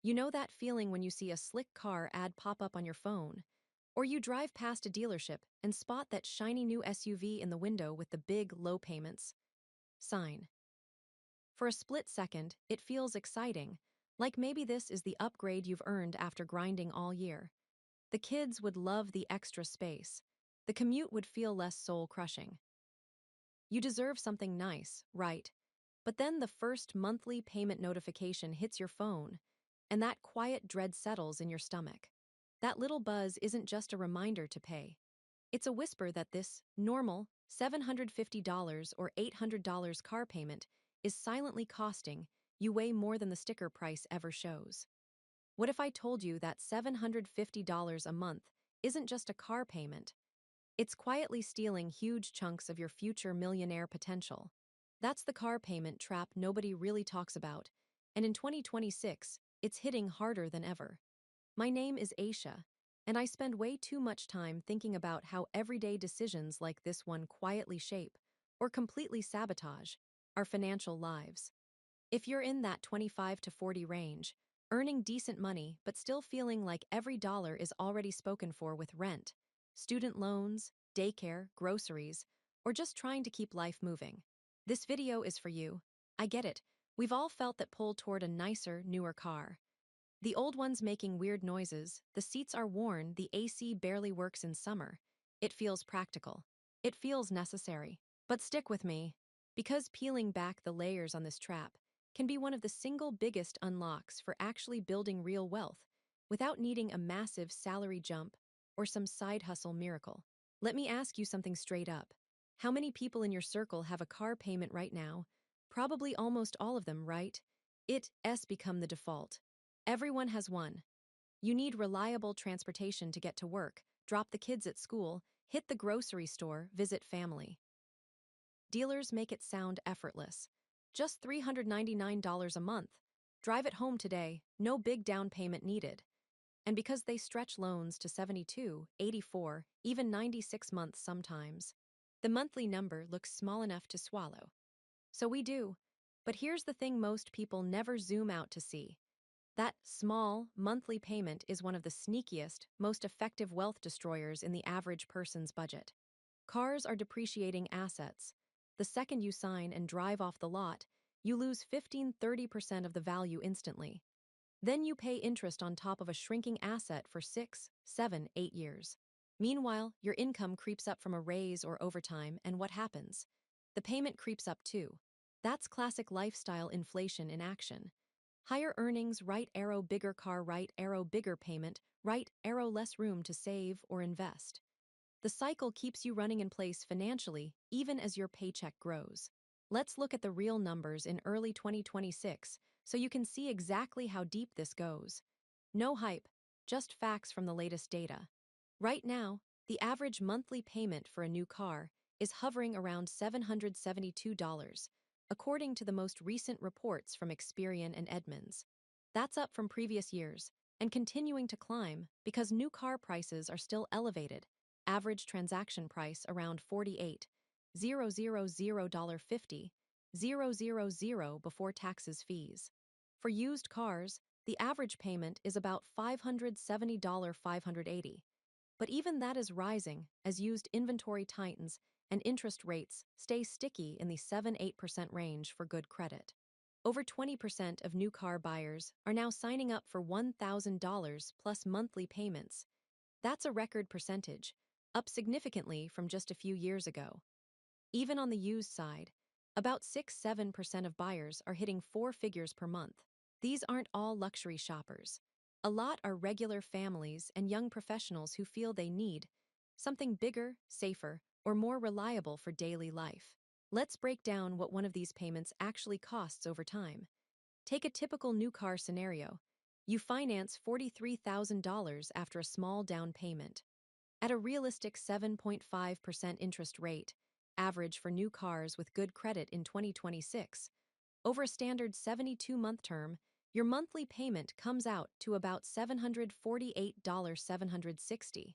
You know that feeling when you see a slick car ad pop up on your phone, or you drive past a dealership and spot that shiny new SUV in the window with the big, low payments sign. For a split second, it feels exciting, like maybe this is the upgrade you've earned after grinding all year. The kids would love the extra space. The commute would feel less soul-crushing. You deserve something nice, right? But then the first monthly payment notification hits your phone, and that quiet dread settles in your stomach. That little buzz isn't just a reminder to pay. It's a whisper that this normal $750 or $800 car payment is silently costing you way more than the sticker price ever shows. What if I told you that $750 a month isn't just a car payment? It's quietly stealing huge chunks of your future millionaire potential. That's the car payment trap nobody really talks about, and in 2026, it's hitting harder than ever. My name is Aisha, and I spend way too much time thinking about how everyday decisions like this one quietly shape, or completely sabotage, our financial lives. If you're in that 25 to 40 range, earning decent money but still feeling like every dollar is already spoken for with rent, student loans, daycare, groceries, or just trying to keep life moving, this video is for you. I get it. We've all felt that pull toward a nicer, newer car. The old one's making weird noises, the seats are worn, the AC barely works in summer. It feels practical. It feels necessary. But stick with me, because peeling back the layers on this trap can be one of the single biggest unlocks for actually building real wealth without needing a massive salary jump or some side hustle miracle. Let me ask you something straight up. How many people in your circle have a car payment right now? Probably almost all of them, right? It's become the default. Everyone has one. You need reliable transportation to get to work, drop the kids at school, hit the grocery store, visit family. Dealers make it sound effortless. Just $399 a month. Drive it home today, no big down payment needed. And because they stretch loans to 72, 84, even 96 months sometimes, the monthly number looks small enough to swallow. So we do. But here's the thing most people never zoom out to see. That small, monthly payment is one of the sneakiest, most effective wealth destroyers in the average person's budget. Cars are depreciating assets. The second you sign and drive off the lot, you lose 15–30% of the value instantly. Then you pay interest on top of a shrinking asset for 6, 7, 8 years. Meanwhile, your income creeps up from a raise or overtime, and what happens? The payment creeps up too. That's classic lifestyle inflation in action. Higher earnings, right arrow bigger car, right arrow bigger payment, right arrow less room to save or invest. The cycle keeps you running in place financially, even as your paycheck grows. Let's look at the real numbers in early 2026 so you can see exactly how deep this goes. No hype, just facts from the latest data. Right now, the average monthly payment for a new car is hovering around $772, according to the most recent reports from Experian and Edmunds. That's up from previous years and continuing to climb because new car prices are still elevated. Average transaction price around $48,000.50 before taxes fees. For used cars, the average payment is about $570–580. But even that is rising as used inventory tightens and interest rates stay sticky in the 7–8% range for good credit. Over 20% of new car buyers are now signing up for $1,000 plus monthly payments. That's a record percentage, up significantly from just a few years ago. Even on the used side, about 6–7% of buyers are hitting 4 figures per month. These aren't all luxury shoppers. A lot are regular families and young professionals who feel they need something bigger, safer, or more reliable for daily life. Let's break down what one of these payments actually costs over time. Take a typical new car scenario. You finance $43,000 after a small down payment. At a realistic 7.5% interest rate, average for new cars with good credit in 2026, over a standard 72-month term, your monthly payment comes out to about $748–760.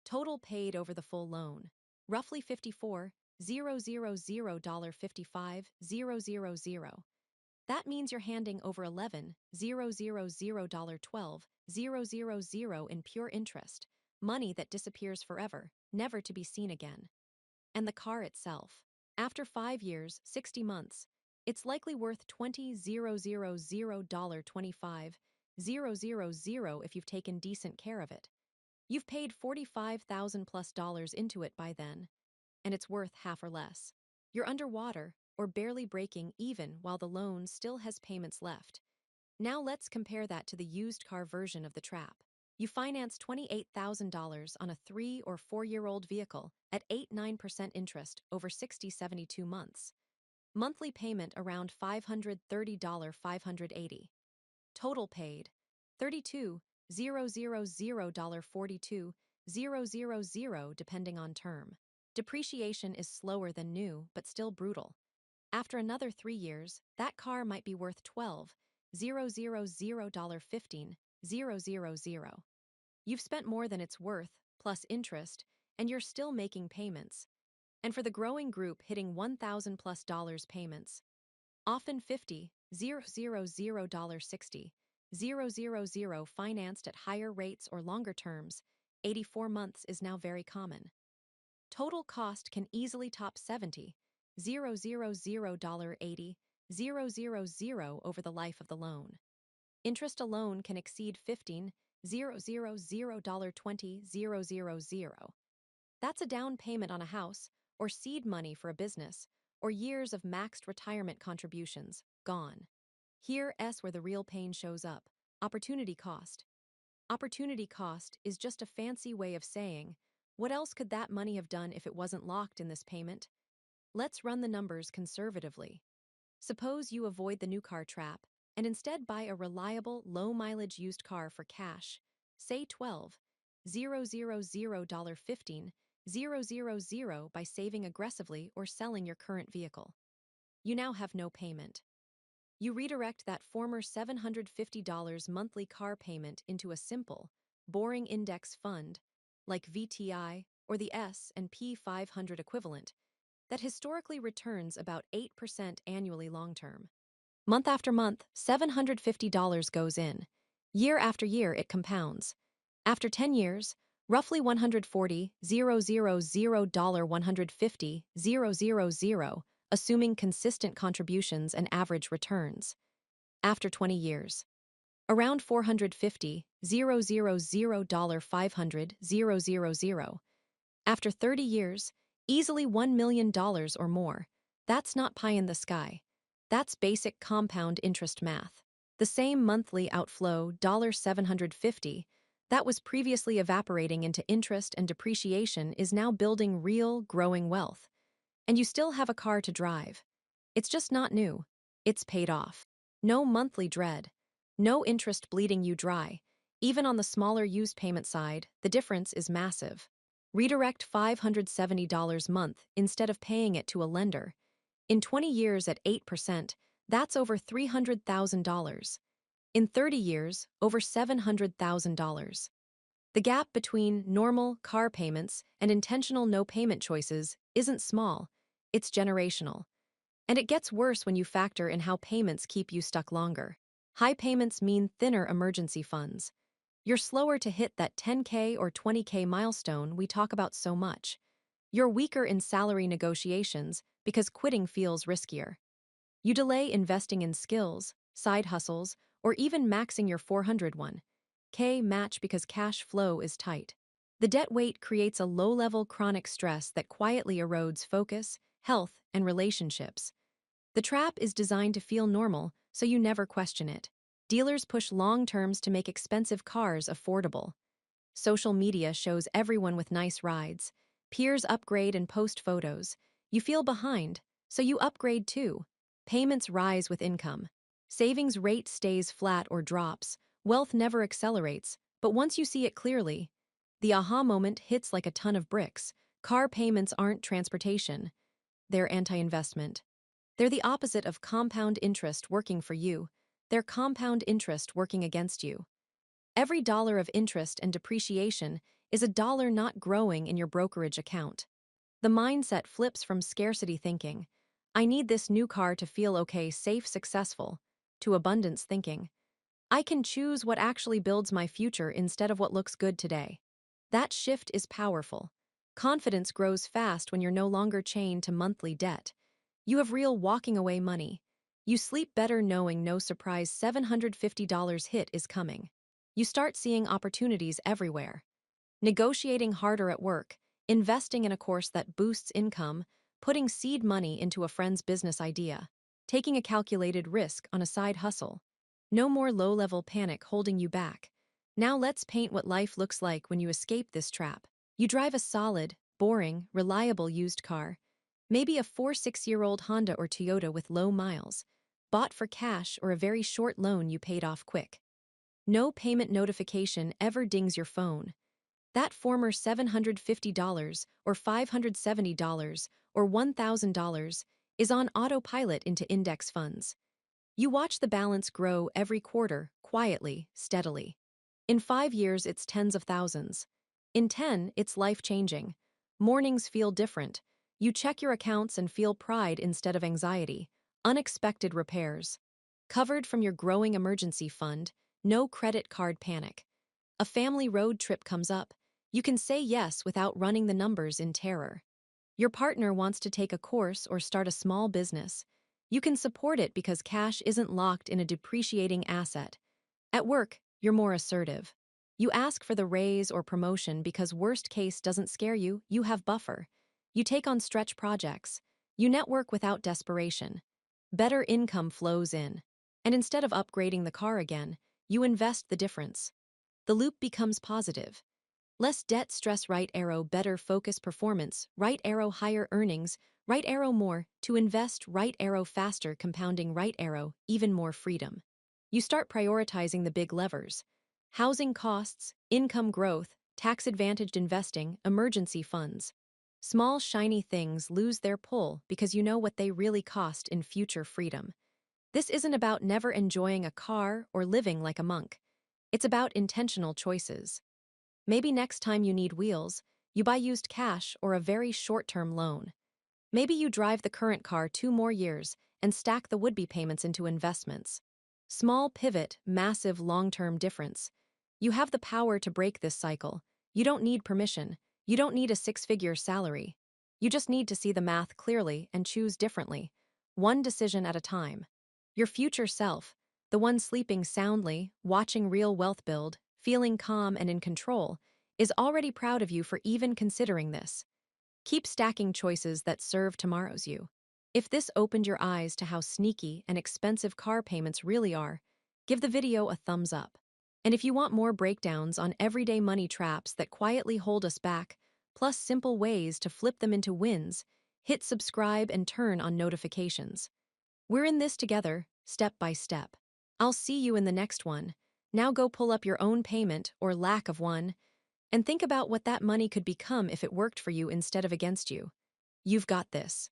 Total paid over the full loan, roughly $54,000–$55,000. That means you're handing over $11,000 in pure interest, money that disappears forever, never to be seen again. And the car itself. After 5 years, 60 months, it's likely worth $20,000.25,000 if you've taken decent care of it. You've paid $45,000 plus dollars into it by then, and it's worth half or less. You're underwater or barely breaking even while the loan still has payments left. Now let's compare that to the used car version of the trap. You finance $28,000 on a 3 or 4-year-old vehicle at 8-9% interest over 60-72 months. Monthly payment around $530, $580. Total paid $32,000, $42,000 depending on term. Depreciation is slower than new, but still brutal. After another 3 years, that car might be worth $12,000, $15,000. You've spent more than it's worth, plus interest, and you're still making payments. And for the growing group hitting $1,000 plus dollars payments, often $50,000, $60,000 financed at higher rates or longer terms, 84 months is now very common. Total cost can easily top $70,000, $80,000 over the life of the loan. Interest alone can exceed $15,000, $20,000. That's a down payment on a house, or seed money for a business, or years of maxed retirement contributions, gone. Here's where the real pain shows up. Opportunity cost. Opportunity cost is just a fancy way of saying, what else could that money have done if it wasn't locked in this payment? Let's run the numbers conservatively. Suppose you avoid the new car trap and instead buy a reliable, low-mileage used car for cash, say $12,000, $15,000 by saving aggressively or selling your current vehicle. You now have no payment. You redirect that former $750 monthly car payment into a simple, boring index fund, like VTI or the S&P 500 equivalent, that historically returns about 8% annually long-term. Month after month, $750 goes in. Year after year, it compounds. After 10 years, roughly $140,000, $150,000, assuming consistent contributions and average returns. After 20 years, around $450,000, $500,000. After 30 years, easily $1 million or more. That's not pie in the sky. That's basic compound interest math. The same monthly outflow, $750, that was previously evaporating into interest and depreciation is now building real, growing wealth. And you still have a car to drive. It's just not new. It's paid off. No monthly dread. No interest bleeding you dry. Even on the smaller used payment side, the difference is massive. Redirect $570 a month instead of paying it to a lender. In 20 years at 8%, that's over $300,000. In 30 years, over $700,000. The gap between normal car payments and intentional no-payment choices isn't small, it's generational. And it gets worse when you factor in how payments keep you stuck longer. High payments mean thinner emergency funds. You're slower to hit that 10K or 20K milestone we talk about so much. You're weaker in salary negotiations because quitting feels riskier. You delay investing in skills, side hustles, or even maxing your 401k match because cash flow is tight. The debt weight creates a low-level chronic stress that quietly erodes focus, health, and relationships. The trap is designed to feel normal, so you never question it. Dealers push long terms to make expensive cars affordable. Social media shows everyone with nice rides. Peers upgrade and post photos. You feel behind, so you upgrade too. Payments rise with income. Savings rate stays flat or drops. Wealth never accelerates, but once you see it clearly, the aha moment hits like a ton of bricks. Car payments aren't transportation. They're anti-investment. They're the opposite of compound interest working for you. They're compound interest working against you. Every dollar of interest and depreciation is a dollar not growing in your brokerage account. The mindset flips from scarcity thinking, I need this new car to feel okay, safe, successful, to abundance thinking. I can choose what actually builds my future instead of what looks good today. That shift is powerful. Confidence grows fast when you're no longer chained to monthly debt. You have real walking away money. You sleep better knowing no surprise $750 hit is coming. You start seeing opportunities everywhere. Negotiating harder at work, investing in a course that boosts income, putting seed money into a friend's business idea, taking a calculated risk on a side hustle. No more low-level panic holding you back. Now let's paint what life looks like when you escape this trap. You drive a solid, boring, reliable used car. Maybe a 4-6-year-old Honda or Toyota with low miles, bought for cash or a very short loan you paid off quick. No payment notification ever dings your phone. That former $750 or $570 or $1,000 is on autopilot into index funds. You watch the balance grow every quarter, quietly, steadily. In 5 years, it's tens of thousands. In 10, it's life-changing. Mornings feel different. You check your accounts and feel pride instead of anxiety. Unexpected repairs. Covered from your growing emergency fund, no credit card panic. A family road trip comes up. You can say yes without running the numbers in terror. Your partner wants to take a course or start a small business. You can support it because cash isn't locked in a depreciating asset. At work, you're more assertive. You ask for the raise or promotion because worst case doesn't scare you, you have buffer. You take on stretch projects. You network without desperation. Better income flows in. And instead of upgrading the car again, you invest the difference. The loop becomes positive. Less debt, stress, right arrow, better focus, performance, right arrow, higher earnings, right arrow, more, to invest, right arrow, faster, compounding, right arrow, even more freedom. You start prioritizing the big levers: housing costs, income growth, tax-advantaged investing, emergency funds. Small, shiny things lose their pull because you know what they really cost in future freedom. This isn't about never enjoying a car or living like a monk. It's about intentional choices. Maybe next time you need wheels, you buy used cash or a very short-term loan. Maybe you drive the current car 2 more years and stack the would-be payments into investments. Small pivot, massive long-term difference. You have the power to break this cycle. You don't need permission. You don't need a 6-figure salary. You just need to see the math clearly and choose differently, one decision at a time. Your future self, the one sleeping soundly, watching real wealth build, feeling calm and in control, is already proud of you for even considering this. Keep stacking choices that serve tomorrow's you. If this opened your eyes to how sneaky and expensive car payments really are, give the video a thumbs up. And if you want more breakdowns on everyday money traps that quietly hold us back, plus simple ways to flip them into wins, hit subscribe and turn on notifications. We're in this together, step by step. I'll see you in the next one. Now go pull up your own payment, or lack of one, and think about what that money could become if it worked for you instead of against you. You've got this.